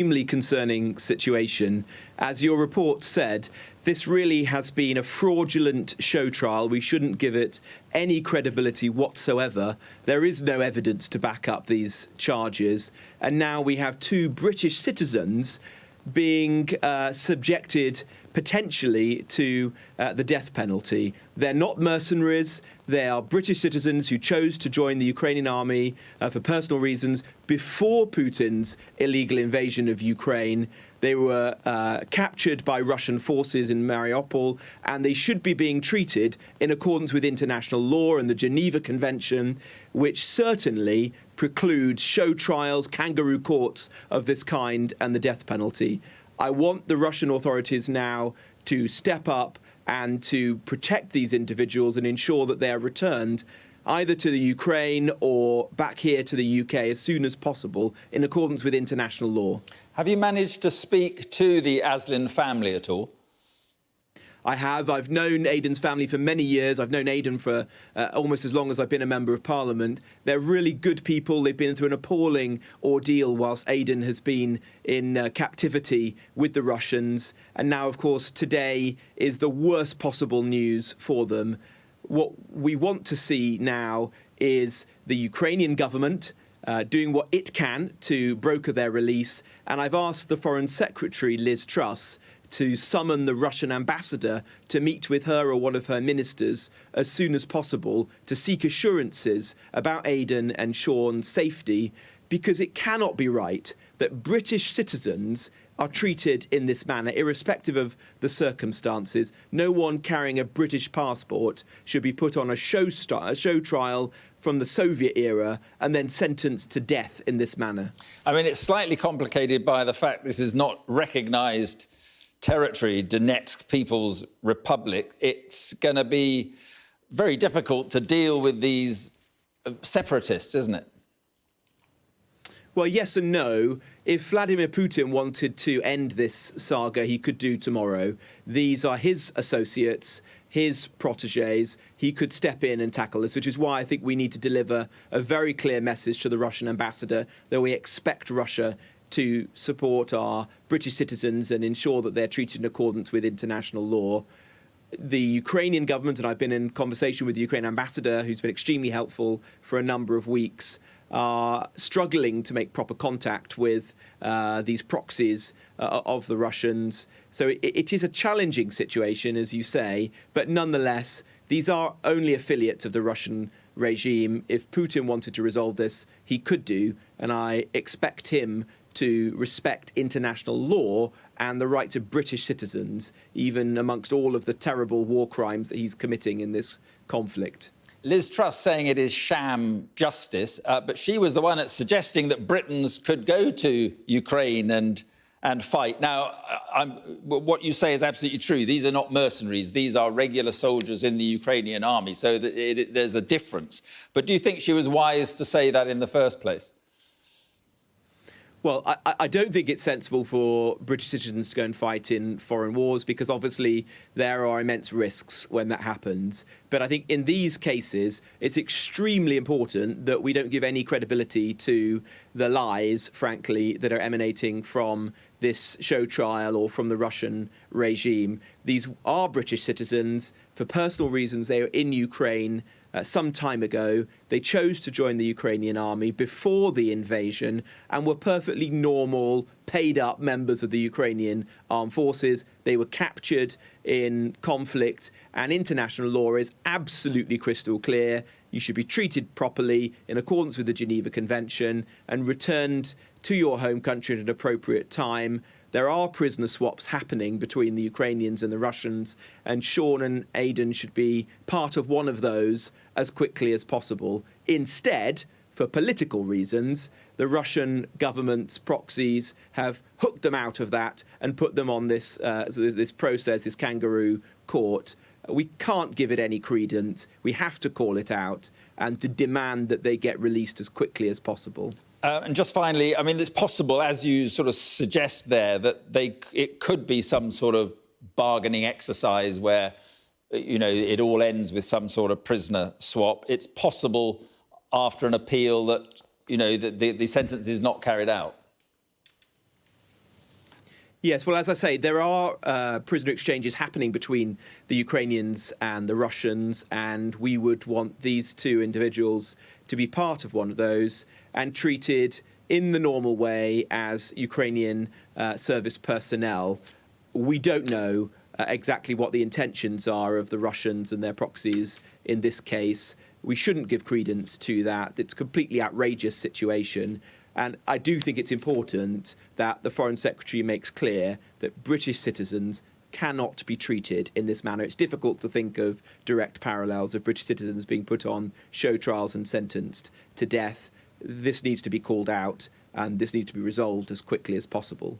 extremely concerning situation. As your report said, this really has been a fraudulent show trial. We shouldn't give it any credibility whatsoever. There is no evidence to back up these charges. And now we have two British citizens being subjected potentially to the death penalty. They're not mercenaries. They are British citizens who chose to join the Ukrainian army for personal reasons before Putin's illegal invasion of Ukraine. They were captured by Russian forces in Mariupol, and they should be being treated in accordance with international law and the Geneva Convention, which certainly precludes show trials, kangaroo courts of this kind, and the death penalty. I want the Russian authorities now to step up and to protect these individuals and ensure that they are returned either to the Ukraine or back here to the UK as soon as possible in accordance with international law. Have you managed to speak to the Aslin family at all? I have. I've known Aidan's family for many years. I've known Aidan for almost as long as I've been a Member of Parliament. They're really good people. They've been through an appalling ordeal whilst Aidan has been in captivity with the Russians. And now, of course, today is the worst possible news for them. What we want to see now is the Ukrainian government doing what it can to broker their release. And I've asked the Foreign Secretary, Liz Truss, to summon the Russian ambassador to meet with her or one of her ministers as soon as possible to seek assurances about Aidan and Sean's safety, because it cannot be right that British citizens are treated in this manner, irrespective of the circumstances. No one carrying a British passport should be put on a show trial from the Soviet era and then sentenced to death in this manner. I mean, it's slightly complicated by the fact this is not recognised territory, Donetsk People's Republic. It's going to be very difficult to deal with these separatists, isn't it? Well, yes and no. If Vladimir Putin wanted to end this saga, he could do tomorrow. These are his associates, his protégés. He could step in and tackle this, which is why I think we need to deliver a very clear message to the Russian ambassador that we expect Russia to support our British citizens and ensure that they're treated in accordance with international law. The Ukrainian government, and I've been in conversation with the Ukrainian ambassador, who's been extremely helpful for a number of weeks, are struggling to make proper contact with these proxies of the Russians. So it is a challenging situation, as you say, but nonetheless, these are only affiliates of the Russian regime. If Putin wanted to resolve this, he could do, and I expect him to respect international law and the rights of British citizens, even amongst all of the terrible war crimes that he's committing in this conflict. Liz Truss saying it is sham justice, but she was the one that's suggesting that Britons could go to Ukraine and fight. Now, what you say is absolutely true. These are not mercenaries. These are regular soldiers in the Ukrainian army, so there's a difference. But do you think she was wise to say that in the first place? Well, I don't think it's sensible for British citizens to go and fight in foreign wars, because obviously there are immense risks when that happens. But I think in these cases, it's extremely important that we don't give any credibility to the lies, frankly, that are emanating from this show trial or from the Russian regime. These are British citizens. For personal reasons, they are in Ukraine some time ago. They chose to join the Ukrainian army before the invasion and were perfectly normal, paid-up members of the Ukrainian armed forces. They were captured in conflict, and international law is absolutely crystal clear. You should be treated properly in accordance with the Geneva Convention and returned to your home country at an appropriate time. There are prisoner swaps happening between the Ukrainians and the Russians, and Sean and Aidan should be part of one of those as quickly as possible. Instead, for political reasons, the Russian government's proxies have hooked them out of that and put them on this process, this kangaroo court. We can't give it any credence. We have to call it out and to demand that they get released as quickly as possible. And just finally, I mean, it's possible, as you sort of suggest there, that it could be some sort of bargaining exercise where, you know, it all ends with some sort of prisoner swap. It's possible after an appeal that, you know, the sentence is not carried out. Yes, well, as I say, there are prisoner exchanges happening between the Ukrainians and the Russians, and we would want these two individuals to be part of one of those and treated in the normal way as Ukrainian service personnel. We don't know exactly what the intentions are of the Russians and their proxies in this case. We shouldn't give credence to that. It's a completely outrageous situation. And I do think it's important that the Foreign Secretary makes clear that British citizens cannot be treated in this manner. It's difficult to think of direct parallels of British citizens being put on show trials and sentenced to death. This needs to be called out, and this needs to be resolved as quickly as possible.